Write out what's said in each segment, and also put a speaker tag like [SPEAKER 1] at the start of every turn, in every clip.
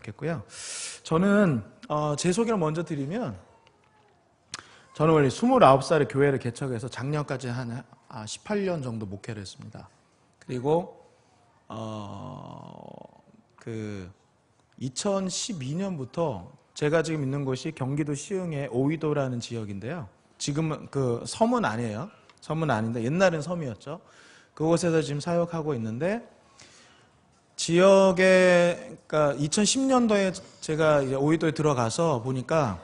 [SPEAKER 1] 겠고요. 저는 제 소개를 먼저 드리면, 저는 원래 29살에 교회를 개척해서 작년까지 한 18년 정도 목회를 했습니다. 그리고 2012년부터 제가 지금 있는 곳이 경기도 시흥의 오이도라는 지역인데요. 지금은 그 섬은 아니에요. 섬은 아닌데 옛날엔 섬이었죠. 그곳에서 지금 사역하고 있는데, 지역에, 그러니까 2010년도에 제가 이제 오이도에 들어가서 보니까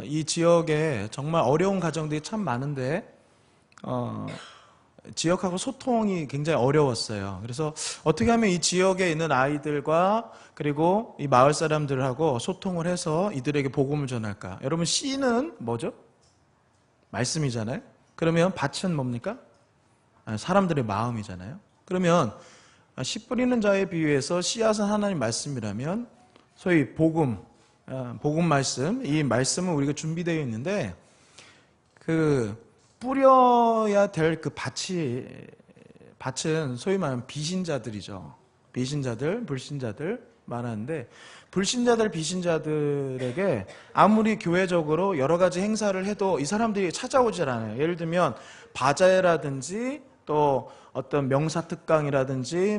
[SPEAKER 1] 이 지역에 정말 어려운 가정들이 참 많은데 지역하고 소통이 굉장히 어려웠어요. 그래서 어떻게 하면 이 지역에 있는 아이들과 그리고 이 마을 사람들하고 소통을 해서 이들에게 복음을 전할까? 여러분, 씨는 뭐죠? 말씀이잖아요. 그러면 밭은 뭡니까? 사람들의 마음이잖아요. 그러면 씨 뿌리는 자에 비유해서 씨앗은 하나님 말씀이라면 소위 복음 말씀, 이 말씀은 우리가 준비되어 있는데, 그 뿌려야 될 그 밭은 소위 말하면 비신자들이죠. 비신자들, 불신자들 말하는데, 불신자들, 비신자들에게 아무리 교회적으로 여러 가지 행사를 해도 이 사람들이 찾아오질 않아요. 예를 들면 바자회라든지 또 어떤 명사특강이라든지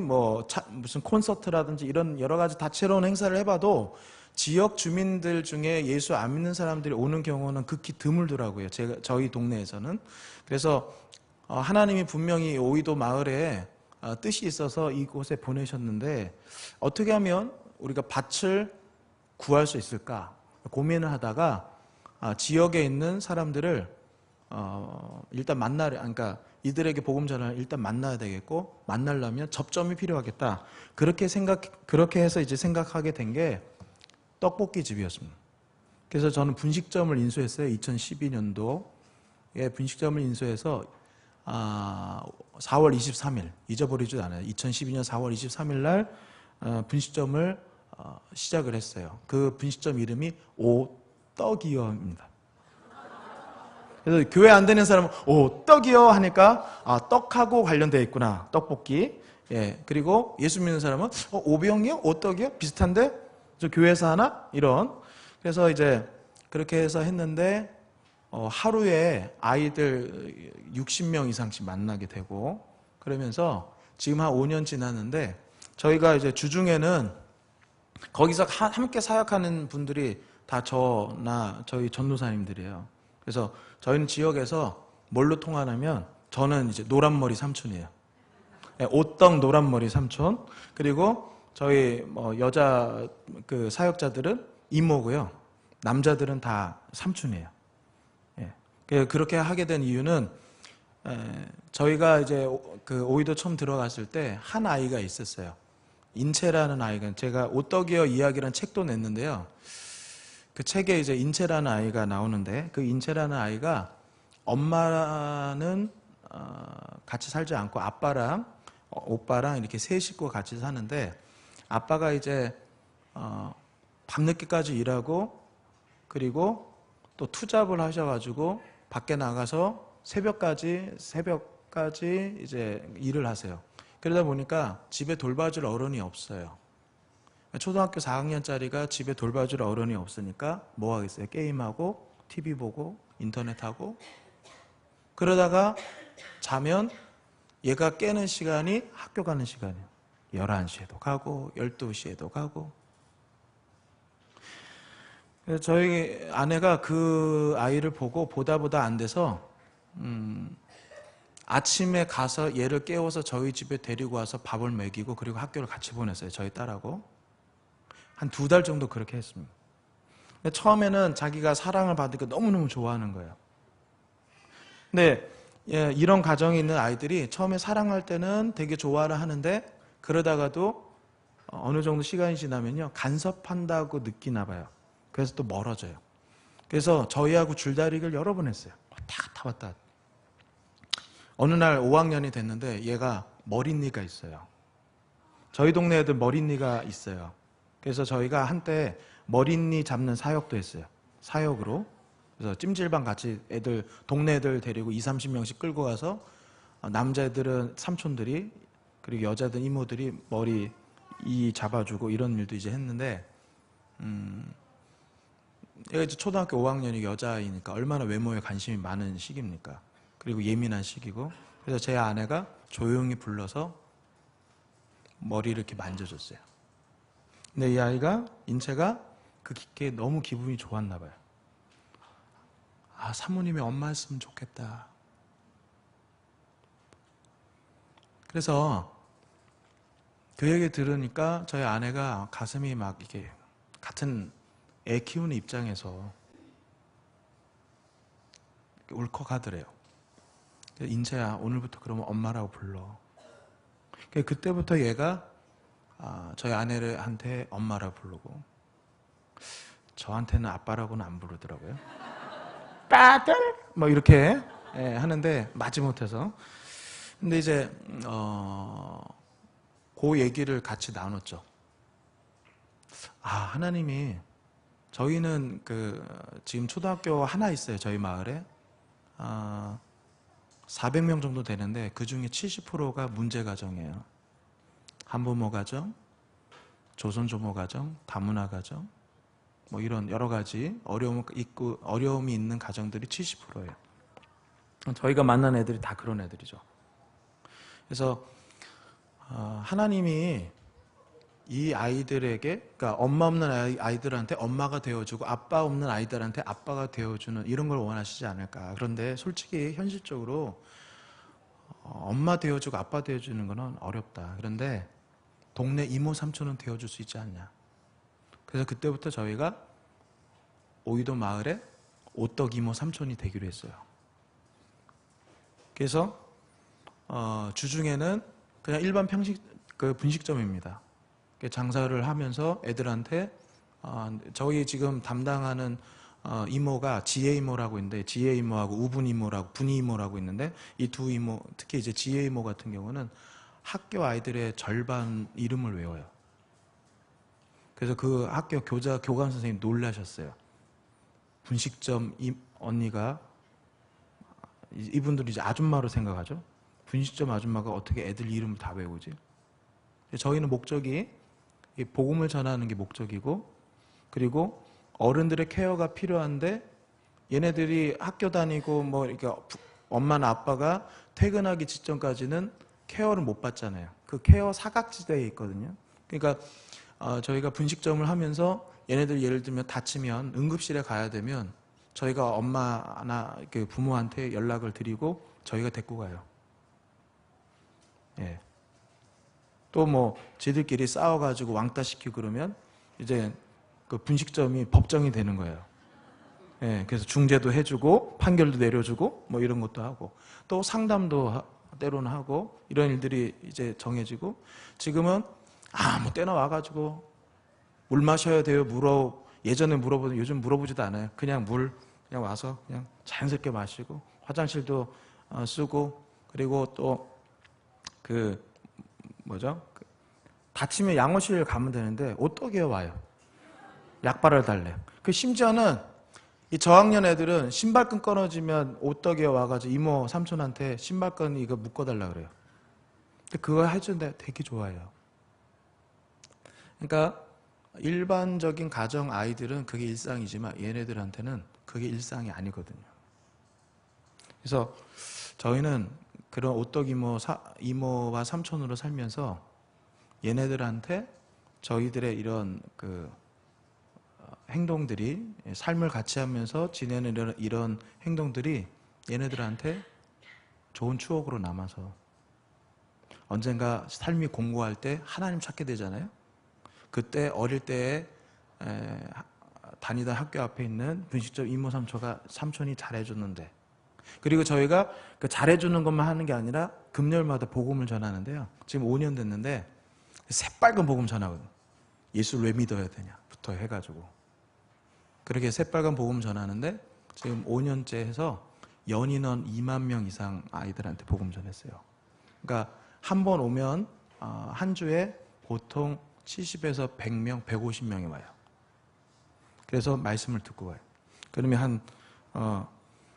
[SPEAKER 1] 무슨 콘서트라든지 이런 여러 가지 다채로운 행사를 해봐도 지역 주민들 중에 예수 안 믿는 사람들이 오는 경우는 극히 드물더라고요. 저희 동네에서는. 그래서 하나님이 분명히 오이도 마을에 뜻이 있어서 이곳에 보내셨는데, 어떻게 하면 우리가 밭을 구할 수 있을까 고민을 하다가 지역에 있는 사람들을 일단 그러니까 이들에게 복음 전을 일단 만나야 되겠고, 만나려면 접점이 필요하겠다. 그렇게 해서 이제 생각하게 된 게 떡볶이 집이었습니다. 그래서 저는 분식점을 인수했어요. 2012년도에 분식점을 인수해서 4월 23일, 잊어버리지도 않아요. 2012년 4월 23일 날 분식점을 시작을 했어요. 그 분식점 이름이 오떡이요입니다. 그래서 교회 안 되는 사람은 떡이요 하니까 떡하고 관련되어 있구나, 떡볶이. 예. 그리고 예수 믿는 사람은 오병이요? 오떡이요? 비슷한데 저 교회에서 하나? 이런. 그래서 이제 그렇게 해서 했는데 하루에 아이들 60명 이상씩 만나게 되고, 그러면서 지금 한 5년 지났는데, 저희가 이제 주중에는 거기서 함께 사역하는 분들이 다 저나 저희 전도사님들이에요. 그래서 저희는 지역에서 뭘로 통하냐면, 저는 이제 노란머리 삼촌이에요. 오떡 노란머리 삼촌. 그리고 저희 여자 그 사역자들은 이모고요. 남자들은 다 삼촌이에요. 예. 그렇게 하게 된 이유는, 저희가 이제 그 오이도 처음 들어갔을 때 한 아이가 있었어요. 인채라는 아이가, 제가 오떡이어 이야기라는 책도 냈는데요. 그 책에 이제 인채라는 아이가 나오는데, 그 인채라는 아이가 엄마는 같이 살지 않고 아빠랑 오빠랑 이렇게 세 식구가 같이 사는데, 아빠가 이제 밤늦게까지 일하고, 그리고 또 투잡을 하셔가지고 밖에 나가서 새벽까지 이제 일을 하세요. 그러다 보니까 집에 돌봐줄 어른이 없어요. 초등학교 4학년짜리가 집에 돌봐줄 어른이 없으니까 뭐 하겠어요? 게임하고 TV 보고 인터넷하고. 그러다가 자면 얘가 깨는 시간이 학교 가는 시간이에요. 11시에도 가고 12시에도 가고. 그래서 저희 아내가 그 아이를 보고 보다 안 돼서 아침에 가서 얘를 깨워서 저희 집에 데리고 와서 밥을 먹이고, 그리고 학교를 같이 보냈어요. 저희 딸하고. 한 2달 정도 그렇게 했습니다. 근데 처음에는 자기가 사랑을 받으니까 너무너무 좋아하는 거예요. 근데 이런 가정에 있는 아이들이 처음에 사랑할 때는 되게 좋아를 하는데, 그러다가도 어느 정도 시간이 지나면요, 간섭한다고 느끼나 봐요. 그래서 또 멀어져요. 그래서 저희하고 줄다리기를 여러 번 했어요. 왔다 갔다. 어느 날 5학년이 됐는데 얘가 머릿니가 있어요. 저희 동네 애들 머릿니가 있어요. 그래서 저희가 한때 머릿니 잡는 사역도 했어요. 사역으로. 그래서 찜질방 같이 동네 애들 데리고 20-30명씩 끌고 가서 남자애들은 삼촌들이, 그리고 여자들 이모들이 머리 이 잡아주고 이런 일도 이제 했는데, 얘가 이제 초등학교 5학년이 여자아이니까 얼마나 외모에 관심이 많은 시기입니까? 그리고 예민한 시기고. 그래서 제 아내가 조용히 불러서 머리를 이렇게 만져줬어요. 근데 이 아이가, 인채가 그게 너무 기분이 좋았나 봐요. 아, 사모님이 엄마였으면 좋겠다. 그래서 그 얘기 들으니까 저희 아내가 가슴이 막 이게 같은 애 키우는 입장에서 울컥하더래요. 인채야, 오늘부터 그러면 엄마라고 불러. 그때부터 얘가 저희 아내한테 엄마라고 부르고, 저한테는 아빠라고는 안 부르더라고요. 빠들 뭐 이렇게 하는데 마지못해서. 근데 이제 그 얘기를 같이 나눴죠. 하나님이, 저희는 지금 초등학교 하나 있어요. 저희 마을에 400명 정도 되는데 그 중에 70%가 문제 가정이에요. 한부모 가정, 조선조모 가정, 다문화 가정, 뭐 이런 여러 가지 어려움이 있는 가정들이 70%예요. 저희가 만난 애들이 다 그런 애들이죠. 그래서 하나님이 이 아이들에게, 그러니까 엄마 없는 아이들한테 엄마가 되어주고 아빠 없는 아이들한테 아빠가 되어주는 이런 걸 원하시지 않을까. 그런데 솔직히 현실적으로 엄마 되어주고 아빠 되어주는 거는 어렵다. 그런데 동네 이모 삼촌은 되어줄 수 있지 않냐. 그래서 그때부터 저희가 오이도 마을에 오떡 이모 삼촌이 되기로 했어요. 그래서 주중에는 그냥 일반 분식점입니다. 장사를 하면서 애들한테 저희 지금 담당하는 이모가 지혜 이모라고 있는데, 지혜 이모하고 우분 이모라고, 분이 이모라고 있는데, 이 두 이모, 특히 이제 지혜 이모 같은 경우는 학교 아이들의 절반 이름을 외워요. 그래서 그 학교 교감 선생님 놀라셨어요. 분식점 언니가, 이분들이 이제 아줌마로 생각하죠. 분식점 아줌마가 어떻게 애들 이름을 다 외우지? 저희는 목적이 복음을 전하는 게 목적이고, 그리고 어른들의 케어가 필요한데, 얘네들이 학교 다니고 뭐 이렇게 엄마나 아빠가 퇴근하기 직전까지는 케어를 못 받잖아요. 그 케어 사각지대에 있거든요. 그러니까 저희가 분식점을 하면서 얘네들 예를 들면 다치면 응급실에 가야 되면 저희가 엄마나 부모한테 연락을 드리고 저희가 데리고 가요. 예. 또 뭐 지들끼리 싸워가지고 왕따 시키고 그러면 이제 그 분식점이 법정이 되는 거예요. 예. 그래서 중재도 해주고 판결도 내려주고 뭐 이런 것도 하고, 또 상담도 때로는 하고, 이런 일들이 이제 정해지고, 지금은 아무 때나 와가지고 물 마셔야 돼요 예전에 물어보던, 요즘 물어보지도 않아요. 그냥 그냥 와서 그냥 자연스럽게 마시고, 화장실도 쓰고, 그리고 또 다치면 양호실 가면 되는데 오떡이에 와요. 약발을 달래요. 심지어는 이 저학년 애들은 신발끈 끊어지면 오떡이에 와가지고 이모 삼촌한테 신발끈 이거 묶어달라 그래요. 근데 그거 해주는데 되게 좋아해요. 그러니까 일반적인 가정 아이들은 그게 일상이지만 얘네들한테는 그게 일상이 아니거든요. 그래서 저희는 그런 오떡 이모와 삼촌으로 살면서 얘네들한테 저희들의 이런 행동들이, 삶을 같이 하면서 지내는 이런 행동들이 얘네들한테 좋은 추억으로 남아서 언젠가 삶이 공고할 때 하나님 찾게 되잖아요. 그때 어릴 때에 다니던 학교 앞에 있는 분식점 이모 삼촌이 잘해줬는데, 그리고 저희가 그 잘해주는 것만 하는 게 아니라 금요일마다 복음을 전하는데요. 지금 5년 됐는데 새빨간 복음 전하거든요. 예수를 왜 믿어야 되냐부터 해가지고 그렇게 새빨간 복음 전하는데 지금 5년째 해서 연인원 2만 명 이상 아이들한테 복음 전했어요. 그러니까 한 번 오면 한 주에 보통 70에서 100명, 150명이 와요. 그래서 말씀을 듣고 가요. 그러면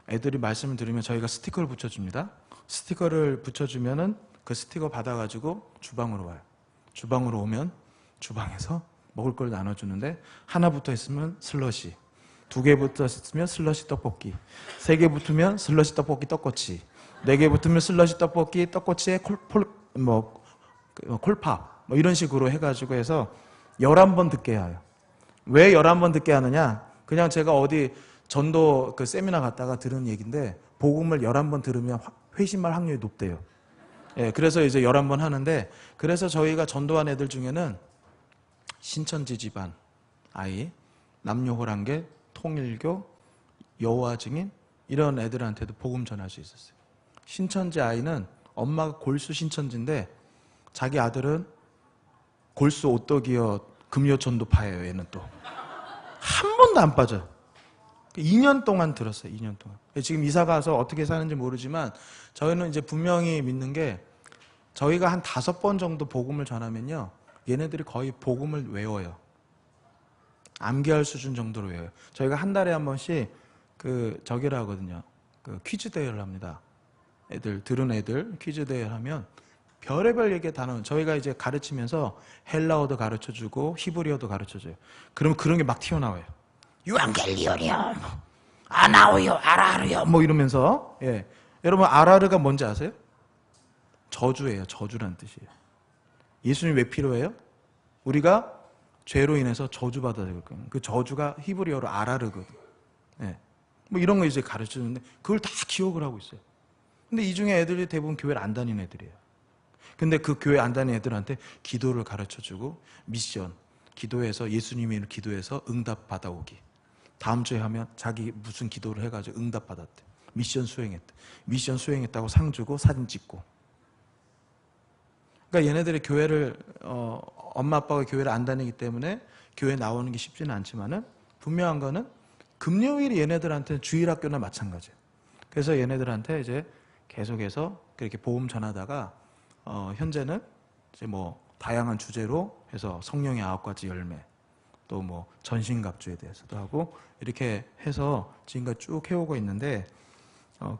[SPEAKER 1] 애들이 말씀을 들으면 저희가 스티커를 붙여줍니다. 스티커를 붙여주면은 그 스티커 받아가지고 주방으로 와요. 주방으로 오면 주방에서 먹을 걸 나눠주는데 하나 붙어 있으면 슬러시, 두 개 붙어 있으면 슬러시 떡볶이, 세 개 붙으면 슬러시 떡볶이 떡꼬치, 네 개 붙으면 슬러시 떡볶이 떡꼬치에 콜팝 뭐 이런 식으로 해가지고 해서 11번 듣게 해요. 왜 11번 듣게 하느냐? 그냥 제가 어디 전도 그 세미나 갔다가 들은 얘기인데 복음을 11번 들으면 회심할 확률이 높대요. 예, 그래서 이제 11번 하는데, 그래서 저희가 전도한 애들 중에는 신천지 집안 아이, 남녀호랑계, 통일교, 여호와 증인 이런 애들한테도 복음 전할 수 있었어요. 신천지 아이는 엄마가 골수 신천지인데 자기 아들은 골수 오떡이어 금요전도파예요. 얘는 또 한 번도 안 빠져. 2년 동안 들었어요. 2년 동안. 지금 이사 가서 어떻게 사는지 모르지만 저희는 이제 분명히 믿는 게, 저희가 한 5번 정도 복음을 전하면요, 얘네들이 거의 복음을 외워요. 암기할 수준 정도로 외워요. 저희가 한 달에 한 번씩 저기를 하거든요. 퀴즈 대회를 합니다. 들은 애들 퀴즈 대회를 하면 별의별 얘기 다 나와요. 저희가 이제 가르치면서 헬라어도 가르쳐주고 히브리어도 가르쳐줘요. 그러면 그런 게 막 튀어나와요. 유앙겔리온이요, 아나오요, 아라르요 뭐 이러면서. 예. 여러분 아라르가 뭔지 아세요? 저주예요. 저주란 뜻이에요. 예수님 왜 필요해요? 우리가 죄로 인해서 저주받아야 되거든요. 그 저주가 히브리어로 아라르거든요. 예. 뭐 이런 거 이제 가르쳐주는데 그걸 다 기억을 하고 있어요. 근데 이 중에 애들이 대부분 교회를 안 다니는 애들이에요. 근데 그 교회 안 다니는 애들한테 기도를 가르쳐주고, 미션, 기도해서 예수님이 기도해서 응답 받아오기. 다음 주에 하면 자기 무슨 기도를 해가지고 응답 받았대. 미션 수행했대. 미션 수행했다고 상 주고 사진 찍고. 그러니까 얘네들이 교회를 엄마 아빠가 교회를 안 다니기 때문에 교회 나오는 게 쉽지는 않지만은, 분명한 거는 금요일이 얘네들한테는 주일학교나 마찬가지예요. 그래서 얘네들한테 이제 계속해서 그렇게 복음 전하다가 현재는 이제 뭐 다양한 주제로 해서 성령의 9가지 열매, 또 뭐 전신갑주에 대해서도 하고 이렇게 해서 지금까지 쭉 해오고 있는데,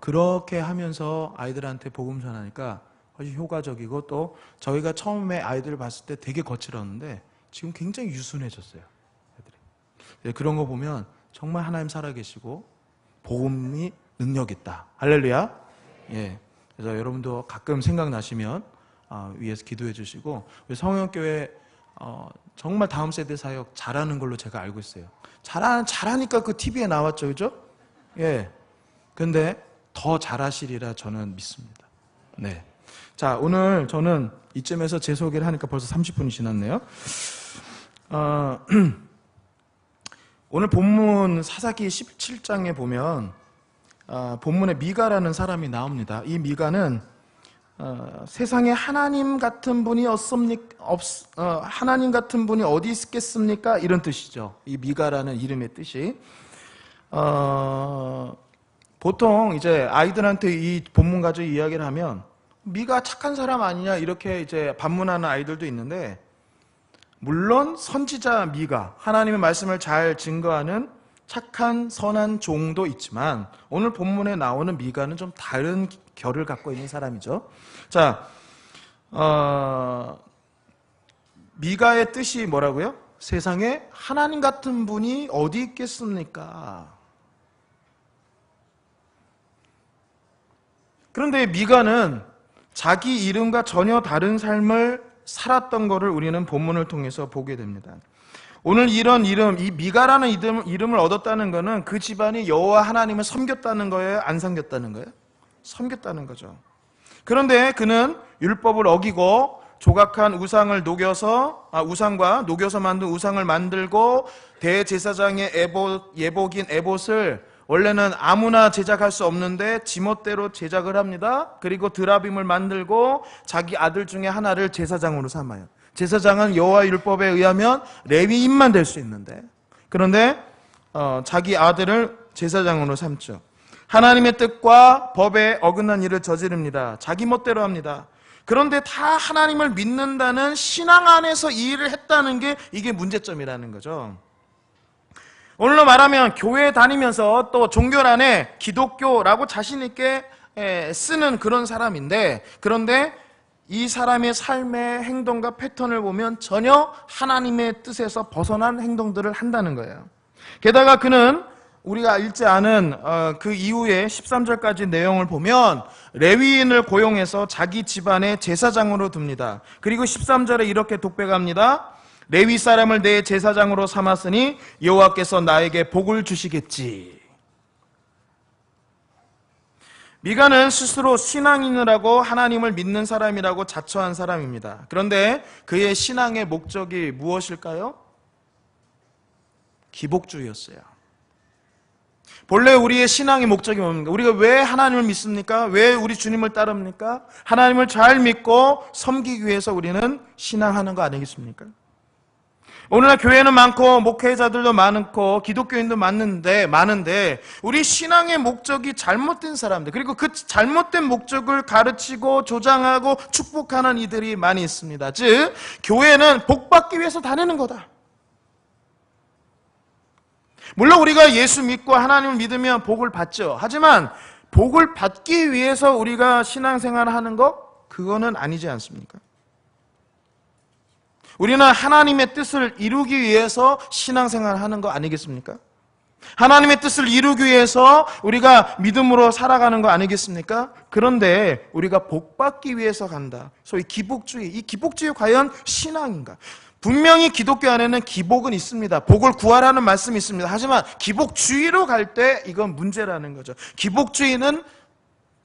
[SPEAKER 1] 그렇게 하면서 아이들한테 복음 전하니까 훨씬 효과적이고, 또 저희가 처음에 아이들을 봤을 때 되게 거칠었는데 지금 굉장히 유순해졌어요. 애들이. 그런 거 보면 정말 하나님 살아계시고 복음이 능력 있다. 할렐루야. 예. 그래서 여러분도 가끔 생각나시면 위에서 기도해 주시고, 우리 성령교회 정말 다음 세대 사역 잘하는 걸로 제가 알고 있어요. 잘하니까 그 TV에 나왔죠, 그죠? 예. 근데 더 잘하시리라 저는 믿습니다. 네. 자, 오늘 저는 이쯤에서 제 소개를 하니까 벌써 30분이 지났네요. 오늘 본문 사사기 17장에 보면 본문에 미가라는 사람이 나옵니다. 이 미가는 세상에 하나님 같은 분이 하나님 같은 분이 어디 있겠습니까? 이런 뜻이죠. 이 미가라는 이름의 뜻이. 보통 이제 아이들한테 이 본문 가지고 이야기를 하면 미가 착한 사람 아니냐 이렇게 이제 반문하는 아이들도 있는데, 물론 선지자 미가, 하나님의 말씀을 잘 증거하는 착한 선한 종도 있지만 오늘 본문에 나오는 미가는 좀 다른 결을 갖고 있는 사람이죠. 자, 미가의 뜻이 뭐라고요? 세상에 하나님 같은 분이 어디 있겠습니까? 그런데 미가는 자기 이름과 전혀 다른 삶을 살았던 것을 우리는 본문을 통해서 보게 됩니다. 오늘 이런 이름, 이 미가라는 이름을 얻었다는 것은 그 집안이 여호와 하나님을 섬겼다는 거예요? 안 섬겼다는 거예요? 섬겼다는 거죠. 그런데 그는 율법을 어기고 조각한 우상을 우상과 녹여서 만든 우상을 만들고, 대제사장의 예복인 에봇을 원래는 아무나 제작할 수 없는데 지멋대로 제작을 합니다. 그리고 드라빔을 만들고 자기 아들 중에 하나를 제사장으로 삼아요. 제사장은 여호와 율법에 의하면 레위인만 될 수 있는데, 그런데 자기 아들을 제사장으로 삼죠. 하나님의 뜻과 법에 어긋난 일을 저지릅니다. 자기 멋대로 합니다. 그런데 다 하나님을 믿는다는 신앙 안에서 이 일을 했다는 게 이게 문제점이라는 거죠. 오늘로 말하면 교회에 다니면서 또 종교란에 기독교라고 자신 있게 쓰는 그런 사람인데, 그런데 이 사람의 삶의 행동과 패턴을 보면 전혀 하나님의 뜻에서 벗어난 행동들을 한다는 거예요. 게다가 그는 우리가 읽지 않은 그 이후에 13절까지 내용을 보면 레위인을 고용해서 자기 집안의 제사장으로 둡니다. 그리고 13절에 이렇게 독백합니다. 레위 사람을 내 제사장으로 삼았으니 여호와께서 나에게 복을 주시겠지. 미가는 스스로 신앙인이라고 하나님을 믿는 사람이라고 자처한 사람입니다. 그런데 그의 신앙의 목적이 무엇일까요? 기복주의였어요. 본래 우리의 신앙의 목적이 뭡니까? 우리가 왜 하나님을 믿습니까? 왜 우리 주님을 따릅니까? 하나님을 잘 믿고 섬기기 위해서 우리는 신앙하는 거 아니겠습니까? 오늘날 교회는 많고 목회자들도 많고 기독교인도 많은데 우리 신앙의 목적이 잘못된 사람들, 그리고 그 잘못된 목적을 가르치고 조장하고 축복하는 이들이 많이 있습니다. 즉 교회는 복받기 위해서 다니는 거다. 물론 우리가 예수 믿고 하나님을 믿으면 복을 받죠. 하지만 복을 받기 위해서 우리가 신앙생활을 하는 거, 그거는 아니지 않습니까? 우리는 하나님의 뜻을 이루기 위해서 신앙생활을 하는 거 아니겠습니까? 하나님의 뜻을 이루기 위해서 우리가 믿음으로 살아가는 거 아니겠습니까? 그런데 우리가 복받기 위해서 간다. 소위 기복주의. 이 기복주의 과연 신앙인가? 분명히 기독교 안에는 기복은 있습니다. 복을 구하라는 말씀이 있습니다. 하지만 기복주의로 갈 때 이건 문제라는 거죠. 기복주의는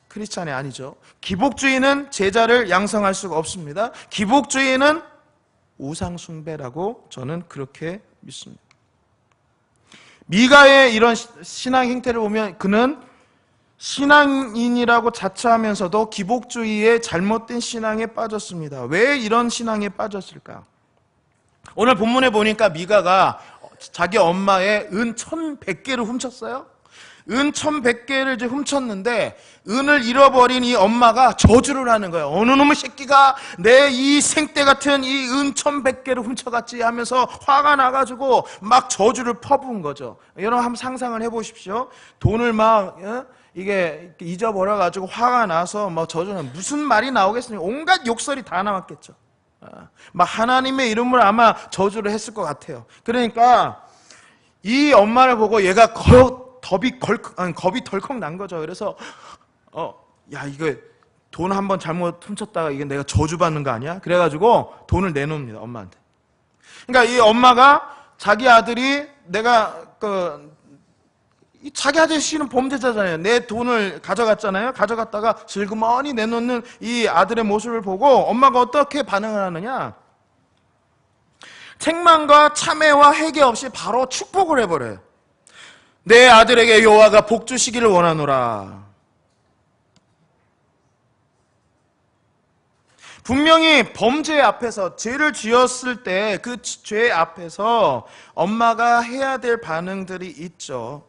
[SPEAKER 1] 크리스찬이 아니죠. 기복주의는 제자를 양성할 수가 없습니다. 기복주의는 우상숭배라고 저는 그렇게 믿습니다. 미가의 이런 신앙 행태를 보면 그는 신앙인이라고 자처하면서도 기복주의의 잘못된 신앙에 빠졌습니다. 왜 이런 신앙에 빠졌을까? 오늘 본문에 보니까 미가가 자기 엄마의 은 1,100개를 훔쳤어요. 은 1,100개를 이제 훔쳤는데 은을 잃어버린 이 엄마가 저주를 하는 거예요. 어느 놈의 새끼가 내 이 생떼 같은 이 은 1,100개를 훔쳐갔지 하면서 화가 나가지고 막 저주를 퍼부은 거죠. 여러분 한번 상상을 해보십시오. 돈을 막 이게 잊어버려가지고 화가 나서 뭐 저주는 무슨 말이 나오겠습니까? 온갖 욕설이 다 나왔겠죠. 막 하나님의 이름을 아마 저주를 했을 것 같아요. 그러니까 이 엄마를 보고 얘가 겁이 덜컥 난 거죠. 그래서 야 이거 돈 한번 잘못 훔쳤다가 이게 내가 저주받는 거 아니야? 그래가지고 돈을 내놓습니다. 엄마한테. 그러니까 이 엄마가 자기 아들이 자기 아저씨는 범죄자잖아요. 내 돈을 가져갔잖아요. 가져갔다가 슬그머니 내놓는 이 아들의 모습을 보고 엄마가 어떻게 반응을 하느냐? 책망과 참회와 회개 없이 바로 축복을 해버려요. 내 아들에게 여호와가 복 주시기를 원하노라. 분명히 범죄 앞에서 죄를 지었을 때 그 죄 앞에서 엄마가 해야 될 반응들이 있죠.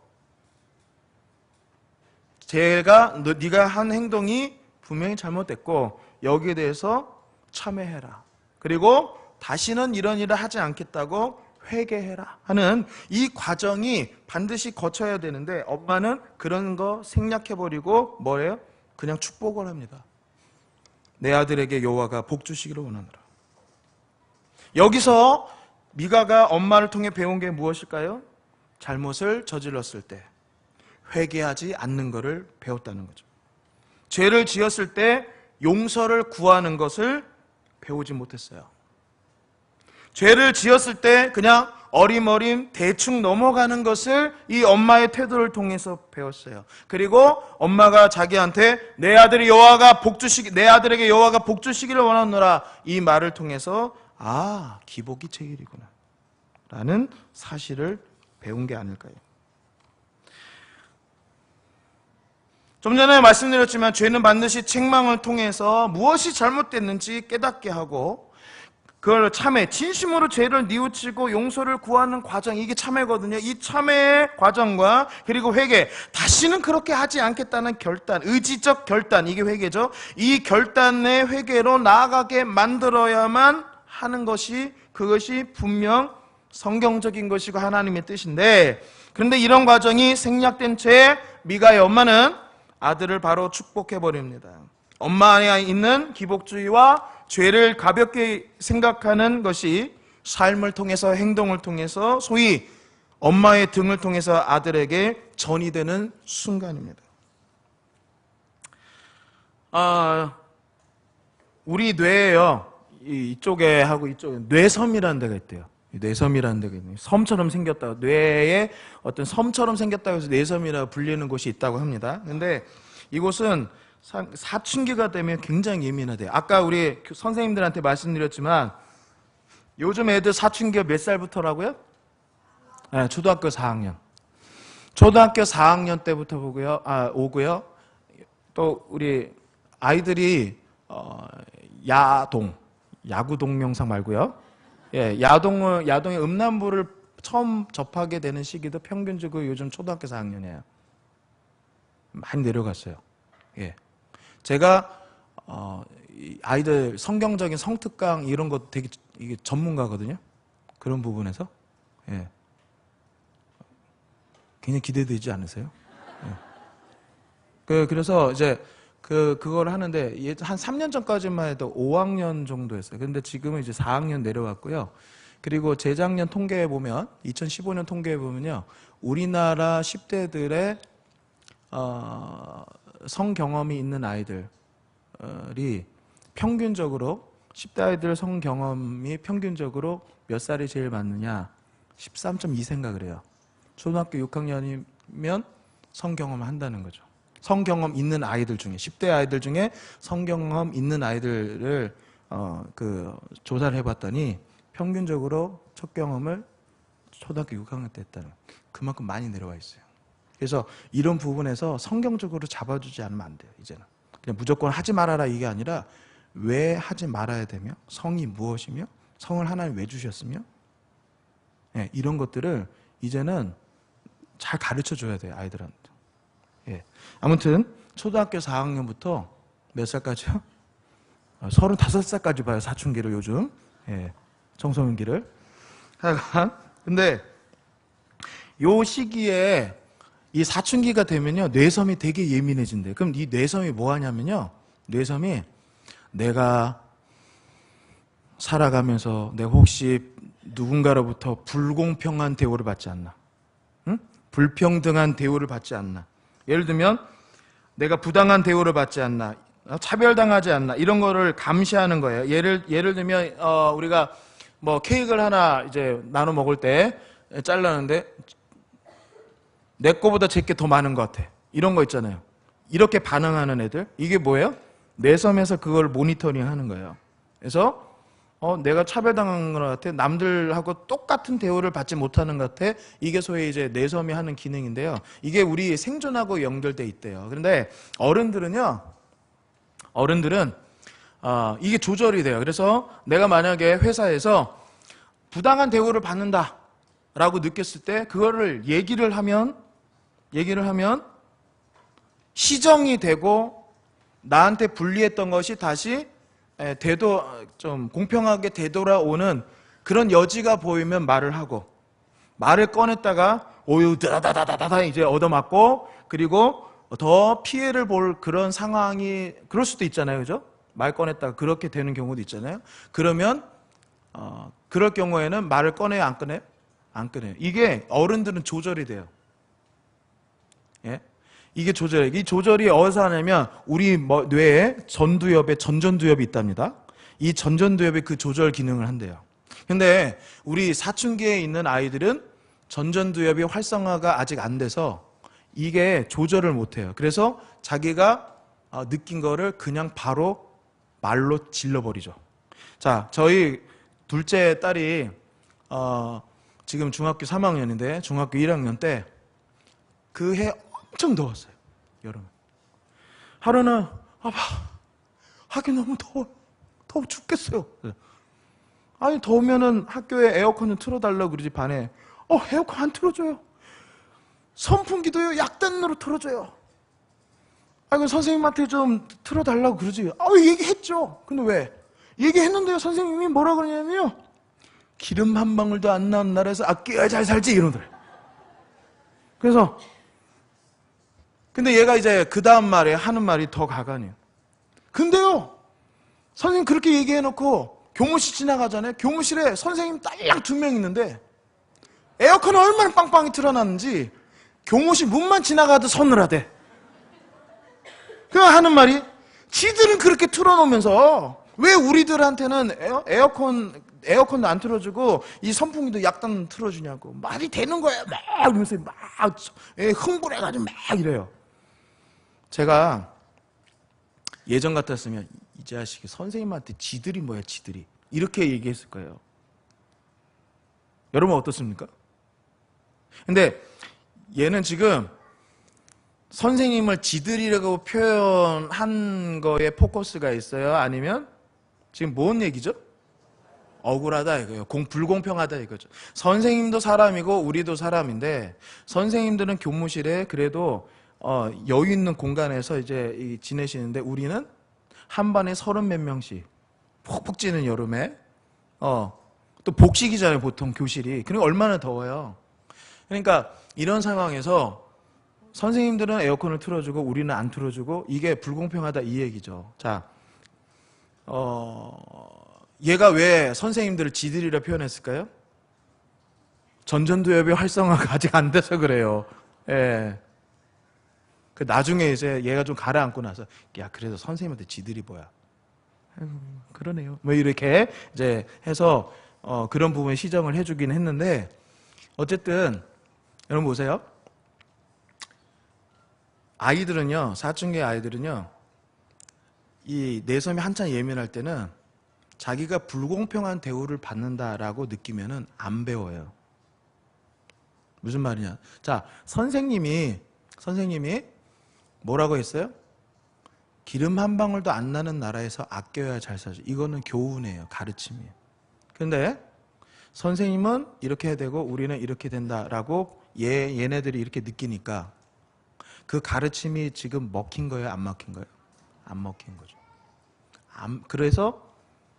[SPEAKER 1] 네가 한 행동이 분명히 잘못됐고 여기에 대해서 참회해라. 그리고 다시는 이런 일을 하지 않겠다고 회개해라 하는 이 과정이 반드시 거쳐야 되는데 엄마는 그런 거 생략해버리고 뭐예요? 그냥 축복을 합니다. 내 아들에게 여호와가 복 주시기를 원하노라. 여기서 미가가 엄마를 통해 배운 게 무엇일까요? 잘못을 저질렀을 때 회개하지 않는 것을 배웠다는 거죠. 죄를 지었을 때 용서를 구하는 것을 배우지 못했어요. 죄를 지었을 때 그냥 어림어림 대충 넘어가는 것을 이 엄마의 태도를 통해서 배웠어요. 그리고 엄마가 자기한테 내 아들에게 여호와가 복 주시기를 원하노라 이 말을 통해서 기복이 제일이구나 라는 사실을 배운 게 아닐까요? 좀 전에 말씀드렸지만 죄는 반드시 책망을 통해서 무엇이 잘못됐는지 깨닫게 하고 그걸 참회, 진심으로 죄를 뉘우치고 용서를 구하는 과정, 이게 참회거든요. 이 참회의 과정과 그리고 회개, 다시는 그렇게 하지 않겠다는 결단, 의지적 결단, 이게 회개죠. 이 결단의 회개로 나아가게 만들어야만 하는 것이, 그것이 분명 성경적인 것이고 하나님의 뜻인데, 그런데 이런 과정이 생략된 채 미가의 엄마는 아들을 바로 축복해버립니다. 엄마 안에 있는 기복주의와 죄를 가볍게 생각하는 것이 삶을 통해서, 행동을 통해서, 소위 엄마의 등을 통해서 아들에게 전이되는 순간입니다. 우리 뇌에요, 이쪽에 하고 이쪽에 뇌섬이라는 데가 있대요. 뇌섬이라는 데가 있네요. 섬처럼 생겼다. 뇌에 어떤 섬처럼 생겼다고 해서 뇌섬이라고 불리는 곳이 있다고 합니다. 근데 이곳은 사춘기가 되면 굉장히 예민하대요. 아까 우리 선생님들한테 말씀드렸지만 요즘 애들 사춘기가 몇 살부터라고요? 네, 초등학교 4학년. 초등학교 4학년 때부터 오고요. 또 우리 아이들이 야구 동영상 말고요. 예, 야동의 음란물을 처음 접하게 되는 시기도 평균적으로 요즘 초등학교 4학년이에요. 많이 내려갔어요. 예. 제가 아이들 성경적인 성특강 이런 거 되게 이게 전문가거든요. 그런 부분에서 예. 굉장히 기대되지 않으세요? 예. 그래서 이제 그걸 하는데 한 3년 전까지만 해도 5학년 정도 했어요. 근데 지금은 이제 4학년 내려갔고요. 그리고 재작년 통계에 보면 2015년 통계에 보면요. 우리나라 10대들의 성 경험이 있는 아이들이 평균적으로 10대 아이들 성 경험이 평균적으로 몇 살이 제일 많느냐? 13.2세인가 그래요. 초등학교 6학년이면 성 경험을 한다는 거죠. 성 경험 있는 아이들 중에 10대 아이들 중에 성 경험 있는 아이들을 조사를 해봤더니 평균적으로 첫 경험을 초등학교 6학년 때 했다는 그만큼 많이 내려와 있어요. 그래서 이런 부분에서 성경적으로 잡아주지 않으면 안 돼요. 이제는 그냥 무조건 하지 말아라 이게 아니라 왜 하지 말아야 되며 성이 무엇이며 성을 하나님 왜 주셨으며 예, 이런 것들을 이제는 잘 가르쳐 줘야 돼요. 아이들한테. 예. 아무튼 초등학교 4학년부터 몇 살까지요? 35살까지 봐요. 사춘기를 요즘. 예. 청소년기를. 하여간 근데 요 시기에 이 사춘기가 되면요. 뇌섬이 되게 예민해진대요. 그럼 이 뇌섬이 뭐 하냐면요. 뇌섬이 내가 살아가면서 내가 혹시 누군가로부터 불공평한 대우를 받지 않나? 응? 불평등한 대우를 받지 않나? 예를 들면 내가 부당한 대우를 받지 않나, 차별당하지 않나 이런 거를 감시하는 거예요. 예를 들면 우리가 뭐 케이크를 하나 이제 나눠 먹을 때 잘라는데 내 거보다 제게 더 많은 것 같아. 이런 거 있잖아요. 이렇게 반응하는 애들 이게 뭐예요? 뇌섬에서 그걸 모니터링하는 거예요. 그래서 내가 차별당한 것 같아. 남들하고 똑같은 대우를 받지 못하는 것 같아. 이게 소위 이제 뇌섬이 하는 기능인데요. 이게 우리 생존하고 연결돼 있대요. 그런데 어른들은 이게 조절이 돼요. 그래서 내가 만약에 회사에서 부당한 대우를 받는다라고 느꼈을 때 그거를 얘기를 하면 시정이 되고 나한테 불리했던 것이 다시 좀 공평하게 되돌아오는 그런 여지가 보이면 말을 하고 말을 꺼냈다가 오유 다다다다다 이제 얻어맞고 그리고 더 피해를 볼 그런 상황이 그럴 수도 있잖아요. 그죠? 말 꺼냈다가 그렇게 되는 경우도 있잖아요. 그러면 그럴 경우에는 말을 꺼내요, 안 꺼내요? 안 꺼내요. 이게 어른들은 조절이 돼요. 예? 이게 조절이에요. 이 조절이 어디서 하냐면 우리 뇌에 전전두엽이 있답니다. 이 전전두엽이 그 조절 기능을 한대요. 근데 우리 사춘기에 있는 아이들은 전전두엽이 활성화가 아직 안 돼서 이게 조절을 못해요. 그래서 자기가 느낀 거를 그냥 바로 말로 질러버리죠. 자, 저희 둘째 딸이 지금 중학교 3학년인데 중학교 1학년 때 그 해 엄청 더웠어요. 여름에. 하루는 아빠 하긴 너무 더워 죽겠어요. 아니 더우면은 학교에 에어컨을 틀어달라고 그러지 반에 에어컨 안 틀어줘요. 선풍기도요 약단으로 틀어줘요. 아이고 선생님한테 좀 틀어달라고 그러지. 얘기했죠. 근데 왜? 얘기했는데요. 선생님이 뭐라 그러냐면요. 기름 한 방울도 안 나온 나라에서 아껴야 잘 살지 이러더래. 그래서 근데 얘가 이제 그 다음 말에 하는 말이 더 가관이에요. 근데요, 선생님 그렇게 얘기해놓고 교무실 지나가잖아요. 교무실에 선생님 딸랑 2명 있는데 에어컨 얼마나 빵빵히 틀어놨는지 교무실 문만 지나가도 서늘하대. 그 하는 말이, 지들은 그렇게 틀어놓으면서 왜 우리들한테는 에어컨도 안 틀어주고 이 선풍기도 약간 틀어주냐고. 말이 되는 거야. 막 이러면서 막 흥분해가지고 막 이래요. 제가 예전 같았으면 이 자식이 선생님한테 지들이 뭐야 지들이 이렇게 얘기했을 거예요. 여러분 어떻습니까? 근데 얘는 지금 선생님을 지들이라고 표현한 거에 포커스가 있어요? 아니면 지금 뭔 얘기죠? 억울하다 이거예요. 불공평하다 이거죠. 선생님도 사람이고 우리도 사람인데 선생님들은 교무실에 그래도 여유 있는 공간에서 이제 지내시는데 우리는 한 반에 30몇 명씩 푹푹 찌는 여름에 또 복식이잖아요 보통 교실이. 그러니까 얼마나 더워요. 그러니까 이런 상황에서 선생님들은 에어컨을 틀어주고 우리는 안 틀어주고 이게 불공평하다 이 얘기죠. 자, 얘가 왜 선생님들을 지들이라 표현했을까요? 전전두엽의 활성화가 아직 안 돼서 그래요. 예. 그 나중에 이제 얘가 좀 가라앉고 나서 야 그래도 선생님한테 지들이 뭐야? 아이고, 그러네요. 뭐 이렇게 이제 해서 그런 부분 시정을 해주긴 했는데 어쨌든 여러분 보세요. 아이들은요, 사춘기 아이들은요, 이 내성이 한참 예민할 때는 자기가 불공평한 대우를 받는다라고 느끼면은 안 배워요. 무슨 말이냐? 자, 선생님이 뭐라고 했어요? 기름 한 방울도 안 나는 나라에서 아껴야 잘 살죠. 이거는 교훈이에요. 가르침이에요. 근데 선생님은 이렇게 해야 되고 우리는 이렇게 된다라고 얘네들이 이렇게 느끼니까 그 가르침이 지금 먹힌 거예요? 안 먹힌 거예요? 안 먹힌 거죠. 그래서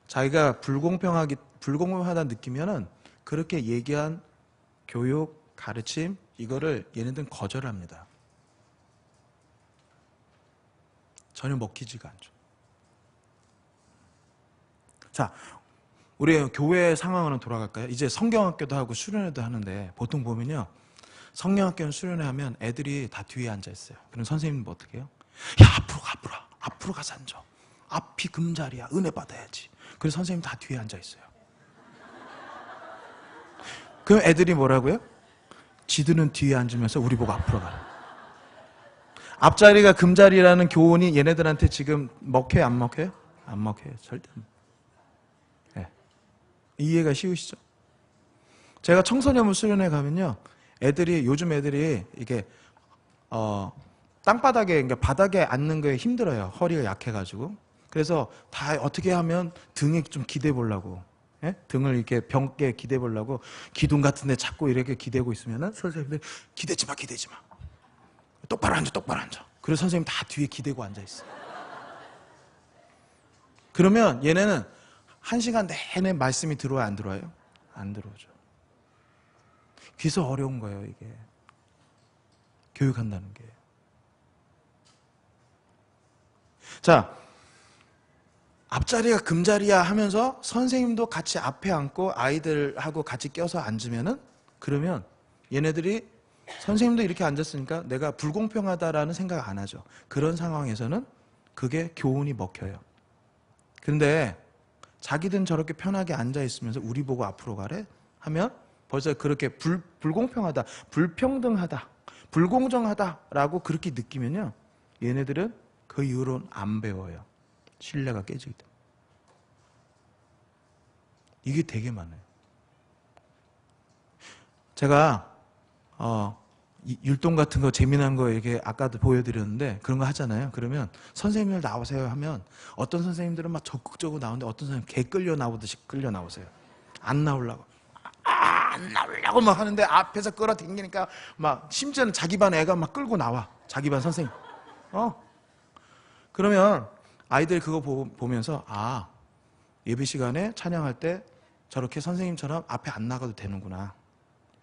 [SPEAKER 1] 자기가 불공평하다 느끼면은 그렇게 얘기한 교육, 가르침 이거를 얘네들은 거절합니다. 전혀 먹히지가 않죠. 자, 우리 교회 상황으로 돌아갈까요? 이제 성경학교도 하고 수련회도 하는데 보통 보면요. 성경학교는 수련회 하면 애들이 다 뒤에 앉아 있어요. 그럼 선생님은 뭐 어떻게 해요? 야 앞으로 가서 앉아. 앞이 금자리야. 은혜 받아야지. 그래서 선생님 다 뒤에 앉아 있어요. 그럼 애들이 뭐라고요? 지들은 뒤에 앉으면서 우리 보고 앞으로 가라. 앞자리가 금자리라는 교훈이 얘네들한테 지금 먹혀요? 안 먹혀요? 안 먹혀요. 절대 안 먹혀요. 네. 이해가 쉬우시죠? 제가 청소년부 수련회 가면요. 요즘 애들이 이게 땅바닥에, 그러니까 바닥에 앉는 거에 힘들어요. 허리가 약해가지고. 그래서 다 어떻게 하면 등에 좀 기대 보려고, 예? 등을 이렇게 병게 기대 보려고 기둥 같은 데 자꾸 이렇게 기대고 있으면은 선생님들 기대지 마. 똑바로 앉아. 그래서 선생님 다 뒤에 기대고 앉아 있어요. 그러면 얘네는 1시간 내내 말씀이 들어와요, 안 들어와요? 안 들어오죠. 그래서 어려운 거예요, 이게. 교육한다는 게. 자, 앞자리가 금자리야 하면서 선생님도 같이 앞에 앉고 아이들하고 같이 껴서 앉으면은 그러면 얘네들이 선생님도 이렇게 앉았으니까 내가 불공평하다라는 생각 안 하죠. 그런 상황에서는 그게 교훈이 먹혀요. 근데 자기들은 저렇게 편하게 앉아 있으면서 우리 보고 앞으로 가래? 하면 벌써 그렇게 불공평하다, 불평등하다, 불공정하다라고 그렇게 느끼면요. 얘네들은 그 이후로는 안 배워요. 신뢰가 깨지기 때문에. 이게 되게 많아요. 제가 율동 같은 거 재미난 거 이렇게 아까도 보여드렸는데 그런 거 하잖아요. 그러면 선생님들 나오세요 하면 어떤 선생님들은 막 적극적으로 나오는데 어떤 선생님 개 끌려 나오듯이 끌려 나오세요. 안 나오려고. 안 나오려고 막 하는데 앞에서 끌어당기니까 막 심지어는 자기 반 애가 막 끌고 나와. 자기 반 선생님. 그러면 아이들 그거 보면서 예배 시간에 찬양할 때 저렇게 선생님처럼 앞에 안 나가도 되는구나.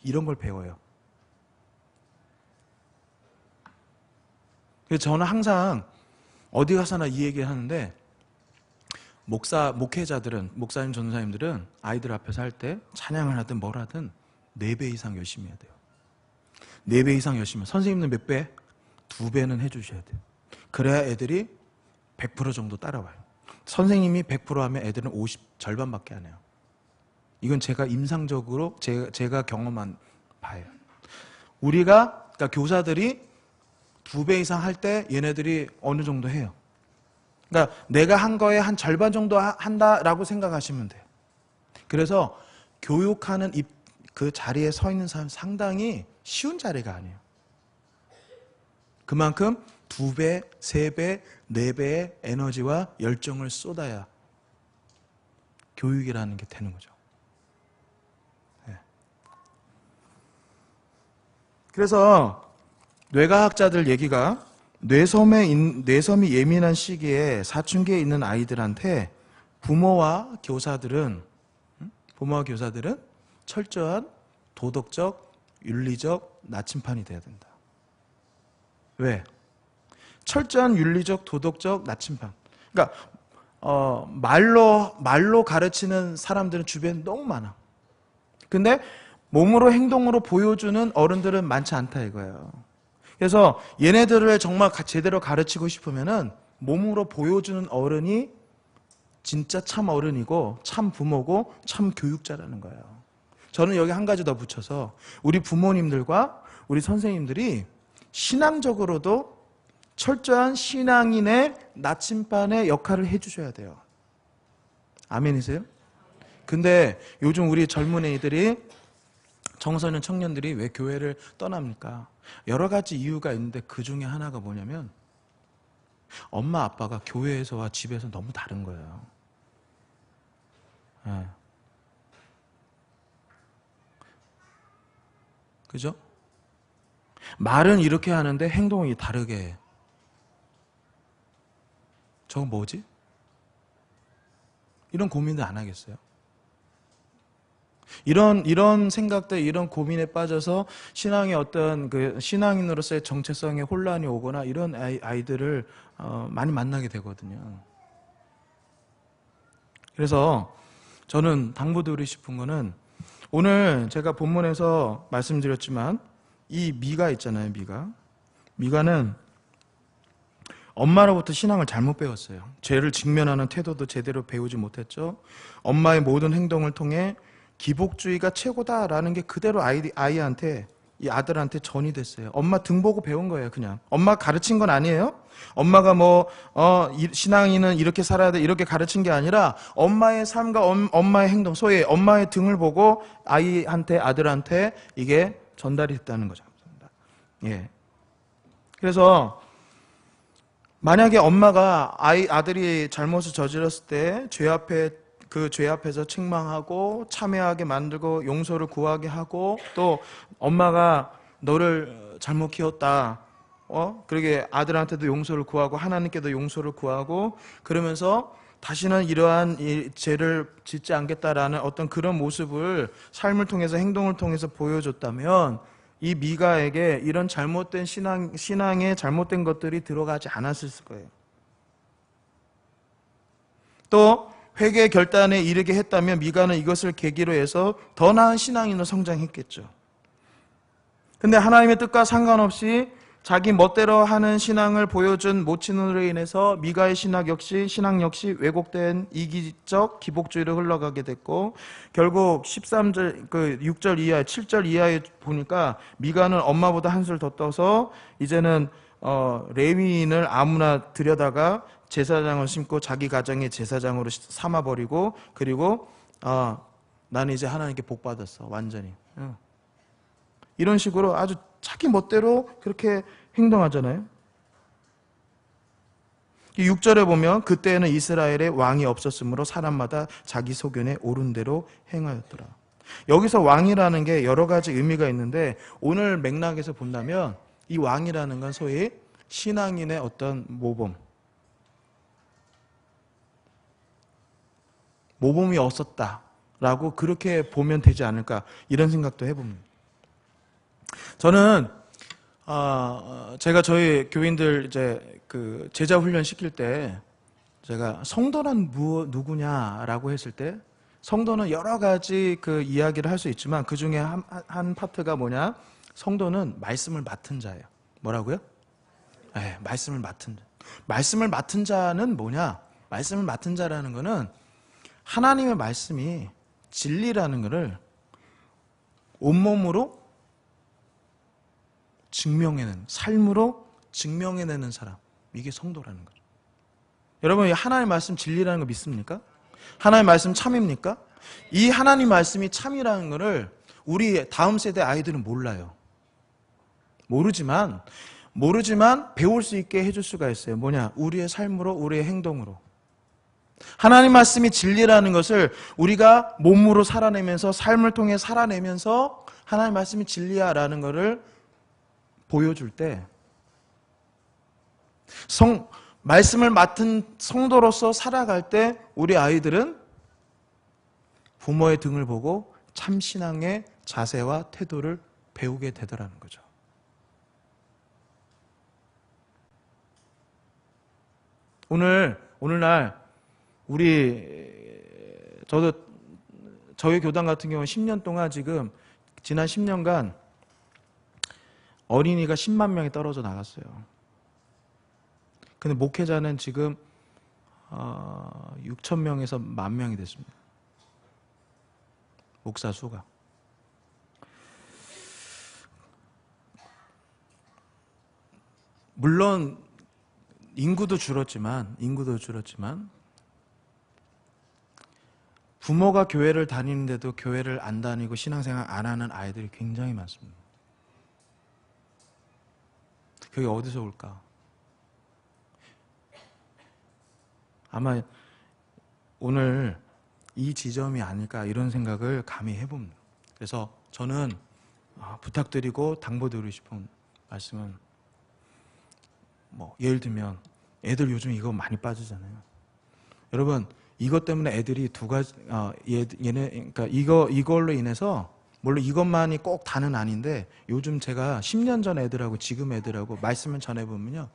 [SPEAKER 1] 이런 걸 배워요. 그래서 저는 항상 어디 가서나 이 얘기를 하는데 목회자들은, 목사님, 전도사님들은 아이들 앞에서 할 때 찬양을 하든 뭘 하든 4배 이상 열심히 해야 돼요. 4배 이상 열심히. 선생님은 몇 배? 2배는 해주셔야 돼요. 그래야 애들이 100% 정도 따라와요. 선생님이 100% 하면 애들은 절반밖에 안 해요. 이건 제가 임상적으로 제가 경험한 바예요. 그러니까 교사들이 2배 이상 할 때 얘네들이 어느 정도 해요. 그러니까 내가 한 거에 한 절반 정도 한다라고 생각하시면 돼요. 그래서 교육하는 그 자리에 서 있는 사람 상당히 쉬운 자리가 아니에요. 그만큼 2배, 3배, 4배의 에너지와 열정을 쏟아야 교육이라는 게 되는 거죠. 네. 그래서 뇌과학자들 얘기가 뇌섬이 예민한 시기에 사춘기에 있는 아이들한테 부모와 교사들은 철저한 도덕적, 윤리적 나침판이 돼야 된다. 왜? 철저한 윤리적, 도덕적 나침판. 그러니까 말로 가르치는 사람들은 주변에 너무 많아. 근데 몸으로 행동으로 보여주는 어른들은 많지 않다 이거예요. 그래서 얘네들을 정말 제대로 가르치고 싶으면은 몸으로 보여주는 어른이 진짜 참 어른이고 참 부모고 참 교육자라는 거예요. 저는 여기 한 가지 더 붙여서 우리 부모님들과 우리 선생님들이 신앙적으로도 철저한 신앙인의 나침반의 역할을 해주셔야 돼요. 아멘이세요? 근데 요즘 우리 젊은 애들이 청소년 청년들이 왜 교회를 떠납니까? 여러 가지 이유가 있는데 그 중에 하나가 뭐냐면 엄마 아빠가 교회에서와 집에서 너무 다른 거예요. 네. 그죠? 말은 이렇게 하는데 행동이 다르게 해. 저건 뭐지? 이런 고민도 안 하겠어요? 이런 생각들, 이런 고민에 빠져서 신앙의 어떤 신앙인으로서의 정체성에 혼란이 오거나 이런 아이들을 많이 만나게 되거든요. 그래서 저는 당부드리고 싶은 거는 오늘 제가 본문에서 말씀드렸지만 이 미가 있잖아요, 미가는 엄마로부터 신앙을 잘못 배웠어요. 죄를 직면하는 태도도 제대로 배우지 못했죠. 엄마의 모든 행동을 통해 기복주의가 최고다라는 게 그대로 아이한테, 이 아들한테 전이 됐어요. 엄마 등 보고 배운 거예요, 그냥. 엄마 가르친 건 아니에요. 엄마가 신앙인은 이렇게 살아야 돼, 이렇게 가르친 게 아니라 엄마의 삶과 엄마의 행동, 소위 엄마의 등을 보고 아들한테 이게 전달이 됐다는 거죠. 예. 그래서 만약에 엄마가 아들이 잘못을 저질렀을 때 그 죄 앞에서 책망하고 참회하게 만들고 용서를 구하게 하고 또 엄마가 너를 잘못 키웠다. 그러게 아들한테도 용서를 구하고 하나님께도 용서를 구하고 그러면서 다시는 이러한 죄를 짓지 않겠다라는 어떤 그런 모습을 삶을 통해서 행동을 통해서 보여줬다면 이 미가에게 이런 잘못된 신앙에 잘못된 것들이 들어가지 않았을 거예요. 또 회개 결단에 이르게 했다면 미가는 이것을 계기로 해서 더 나은 신앙인으로 성장했겠죠. 근데 하나님의 뜻과 상관없이 자기 멋대로 하는 신앙을 보여준 모친으로 인해서 미가의 신앙 역시 왜곡된 이기적 기복주의로 흘러가게 됐고 결국 13절 6절 이하 7절 이하에 보니까 미가는 엄마보다 한술 더 떠서 이제는 레위인을 아무나 들여다가 제사장을 심고 자기 가정의 제사장으로 삼아버리고 그리고 나는 이제 하나님께 복 받았어 완전히 이런 식으로 아주 자기 멋대로 그렇게 행동하잖아요. 6절에 보면 그때는 이스라엘에 왕이 없었으므로 사람마다 자기 소견에 옳은 대로 행하였더라. 여기서 왕이라는 게 여러 가지 의미가 있는데 오늘 맥락에서 본다면 이 왕이라는 건 소위 신앙인의 어떤 모범이 없었다라고 그렇게 보면 되지 않을까 이런 생각도 해봅니다. 저는 제가 저희 교인들 이제 그 제자 훈련 시킬 때 제가 성도는 누구냐라고 했을 때 성도는 여러 가지 그 이야기를 할 수 있지만 그 중에 한 파트가 뭐냐? 성도는 말씀을 맡은 자예요. 뭐라고요? 네, 말씀을 맡은 자. 말씀을 맡은 자는 뭐냐? 말씀을 맡은 자라는 거는 하나님의 말씀이 진리라는 것을 온몸으로 증명해내는, 삶으로 증명해내는 사람. 이게 성도라는 거죠. 여러분, 하나님의 말씀 진리라는 거 믿습니까? 하나님의 말씀 참입니까? 이 하나님 말씀이 참이라는 것을 우리 다음 세대 아이들은 몰라요. 모르지만 배울 수 있게 해줄 수가 있어요. 뭐냐? 우리의 삶으로, 우리의 행동으로. 하나님 말씀이 진리라는 것을 우리가 몸으로 살아내면서, 삶을 통해 살아내면서 하나님 말씀이 진리야라는 것을 보여줄 때, 말씀을 맡은 성도로서 살아갈 때 우리 아이들은 부모의 등을 보고 참신앙의 자세와 태도를 배우게 되더라는 거죠. 오늘날 저희 교단 같은 경우는 10년 동안 지금 지난 10년간 어린이가 10만 명이 떨어져 나갔어요. 근데 목회자는 지금 6천 명에서 1만 명이 됐습니다. 목사 수가. 물론 인구도 줄었지만 부모가 교회를 다니는데도 교회를 안 다니고 신앙생활 안 하는 아이들이 굉장히 많습니다. 그게 어디서 올까? 아마 오늘 이 지점이 아닐까 이런 생각을 감히 해봅니다. 그래서 저는 부탁드리고 당부드리고 싶은 말씀은 예를 들면 애들 요즘 이거 많이 빠지잖아요. 여러분 이것 때문에 애들이 두 가지 그러니까 이걸로 인해서 물론 이것만이 꼭 다는 아닌데 요즘 제가 10년 전 애들하고 지금 애들하고 말씀을 전해보면요.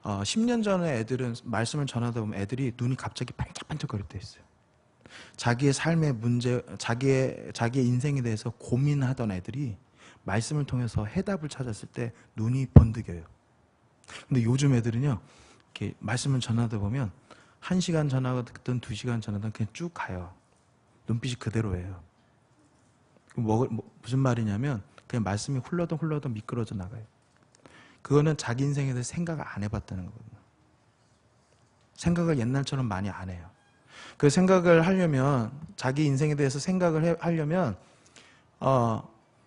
[SPEAKER 1] 10년 전에 애들은 말씀을 전하다 보면 애들이 눈이 갑자기 반짝반짝거릴 때 있어요. 자기의 삶의 문제, 자기의 인생에 대해서 고민하던 애들이 말씀을 통해서 해답을 찾았을 때 눈이 번득여요. 근데 요즘 애들은요, 이렇게 말씀을 전하다 보면 1시간 전하든 2시간 전하든 그냥 쭉 가요. 눈빛이 그대로예요. 무슨 말이냐면 그냥 말씀이 흘러도 미끄러져 나가요. 그거는 자기 인생에 대해서 생각을 안 해봤다는 거거든요. 생각을 옛날처럼 많이 안 해요. 그 생각을 하려면 자기 인생에 대해서 생각을 하려면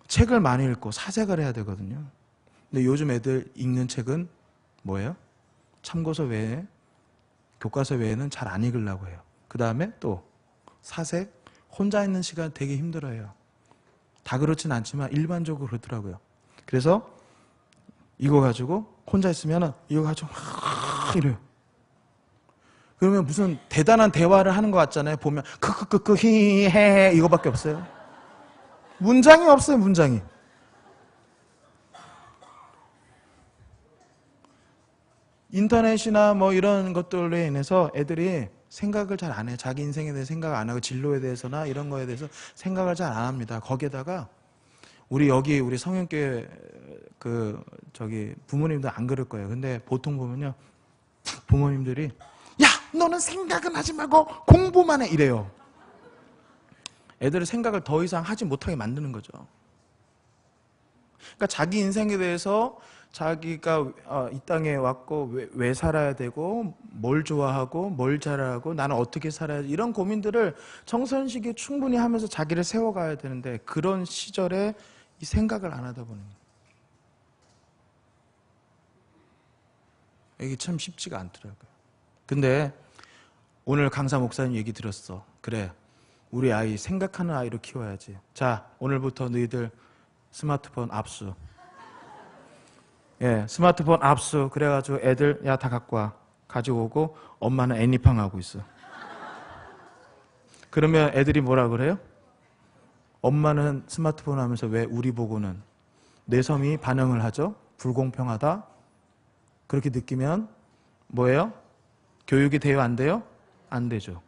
[SPEAKER 1] 책을 많이 읽고 사색을 해야 되거든요. 근데 요즘 애들 읽는 책은 뭐예요? 참고서 외에 교과서 외에는 잘 안 읽으려고 해요. 그 다음에 또 사색, 혼자 있는 시간 되게 힘들어해요. 다 그렇진 않지만 일반적으로 그렇더라고요. 그래서 이거 가지고 혼자 있으면 이거 가지고 막 이래요. 그러면 무슨 대단한 대화를 하는 것 같잖아요. 보면 크크크크 히헤 이거밖에 없어요. 문장이 없어요. 문장이. 인터넷이나 이런 것들로 인해서 애들이 생각을 잘 안 해요. 자기 인생에 대해서 생각을 안 하고 진로에 대해서나 이런 거에 대해서 생각을 잘 안 합니다. 거기에다가 우리 성현교회 부모님들 안 그럴 거예요. 근데 보통 보면요. 부모님들이 야, 너는 생각은 하지 말고 공부만 해 이래요. 애들을 생각을 더 이상 하지 못하게 만드는 거죠. 그러니까 자기 인생에 대해서 자기가 이 땅에 왔고 왜 살아야 되고 뭘 좋아하고 뭘 잘하고 나는 어떻게 살아야 돼 이런 고민들을 청소년 시기에 충분히 하면서 자기를 세워가야 되는데 그런 시절에 이 생각을 안 하다 보니 이게 참 쉽지가 않더라고요. 근데 오늘 강사 목사님 얘기 들었어. 그래, 우리 아이 생각하는 아이로 키워야지. 자, 오늘부터 너희들 스마트폰 압수. 스마트폰 압수. 그래가지고 애들 야 다 갖고 와. 가지고 오고 엄마는 애니팡 하고 있어. 그러면 애들이 뭐라 그래요? 엄마는 스마트폰 하면서 왜 우리 보고는 뇌섬이 반응을 하죠? 불공평하다. 그렇게 느끼면 뭐예요? 교육이 돼요? 안 돼요? 안 되죠.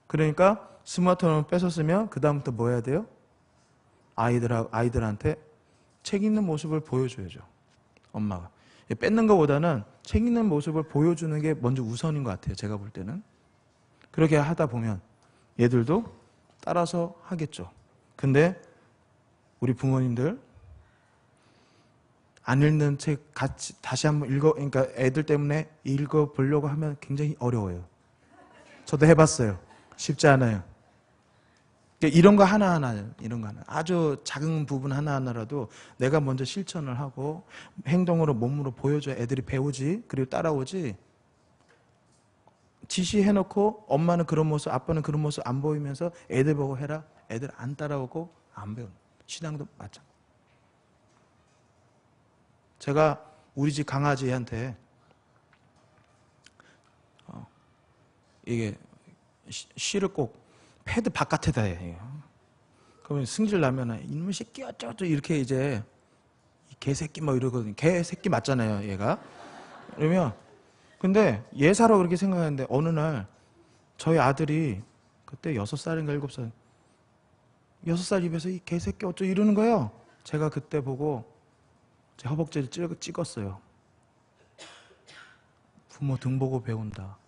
[SPEAKER 1] 그러니까 스마트폰을 뺏었으면 그 다음부터 뭐 해야 돼요? 아이들한테 책 읽는 모습을 보여줘야죠. 엄마가. 뺏는 것보다는 책 읽는 모습을 보여주는 게 먼저 우선인 것 같아요. 제가 볼 때는. 그렇게 하다 보면 얘들도 따라서 하겠죠. 근데 우리 부모님들 안 읽는 책 같이 다시 한번 그러니까 애들 때문에 읽어보려고 하면 굉장히 어려워요. 저도 해봤어요. 쉽지 않아요. 이런 거 하나하나, 이런 거 하나. 아주 작은 부분 하나하나라도 내가 먼저 실천을 하고 행동으로, 몸으로 보여줘야 애들이 배우지, 그리고 따라오지. 지시해놓고 엄마는 그런 모습, 아빠는 그런 모습 안 보이면서 애들 보고 해라. 애들 안 따라오고 안 배우는. 신앙도 마찬가지. 제가 우리 집 강아지한테 이게 쉬를 꼭 패드 바깥에다 해요. 그러면 승질 나면 이놈의 새끼 어쩌고 이렇게 이제 개새끼 뭐 이러거든요. 개새끼 맞잖아요, 얘가. 그러면 근데 예사로 그렇게 생각하는데 어느 날 저희 아들이 그때 6살인가 7살 6살 입에서 이 개새끼 어쩌고 이러는 거예요. 제가 그때 보고 제 허벅지를 찍었어요. 부모 등 보고 배운다.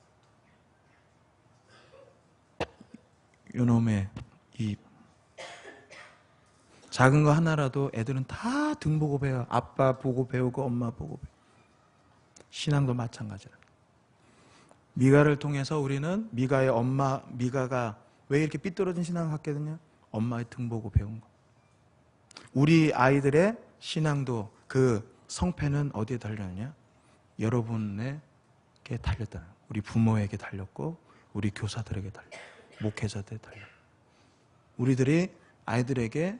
[SPEAKER 1] 요놈의 입. 작은 거 하나라도 애들은 다 등 보고 배워요. 아빠 보고 배우고 엄마 보고 배우고. 신앙도 마찬가지라. 미가를 통해서 우리는 미가의 엄마, 미가가 왜 이렇게 삐뚤어진 신앙을 갖게 되냐? 엄마의 등 보고 배운 거. 우리 아이들의 신앙도 그 성패는 어디에 달렸냐? 여러분에게 달렸다. 우리 부모에게 달렸고 우리 교사들에게 달렸고 목회자들에 달렸고 우리들이 아이들에게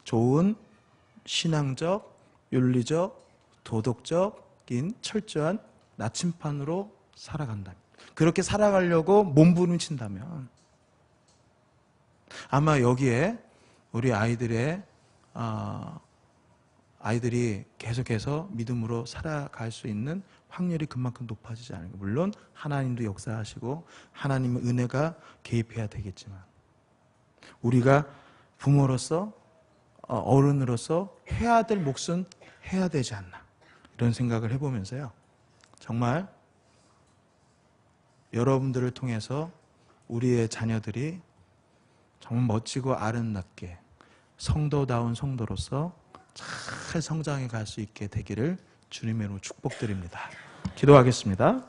[SPEAKER 1] 좋은 신앙적, 윤리적, 도덕적인 철저한 나침판으로 살아간다면 그렇게 살아가려고 몸부림친다면 아마 여기에 우리 아이들이 계속해서 믿음으로 살아갈 수 있는 확률이 그만큼 높아지지 않을까. 물론 하나님도 역사하시고 하나님의 은혜가 개입해야 되겠지만 우리가 부모로서 어른으로서 해야 될 몫은 해야 되지 않나 이런 생각을 해보면서요. 정말 여러분들을 통해서 우리의 자녀들이 정말 멋지고 아름답게 성도다운 성도로서 잘 성장해 갈 수 있게 되기를 주님의 이름으로 축복드립니다. 기도하겠습니다.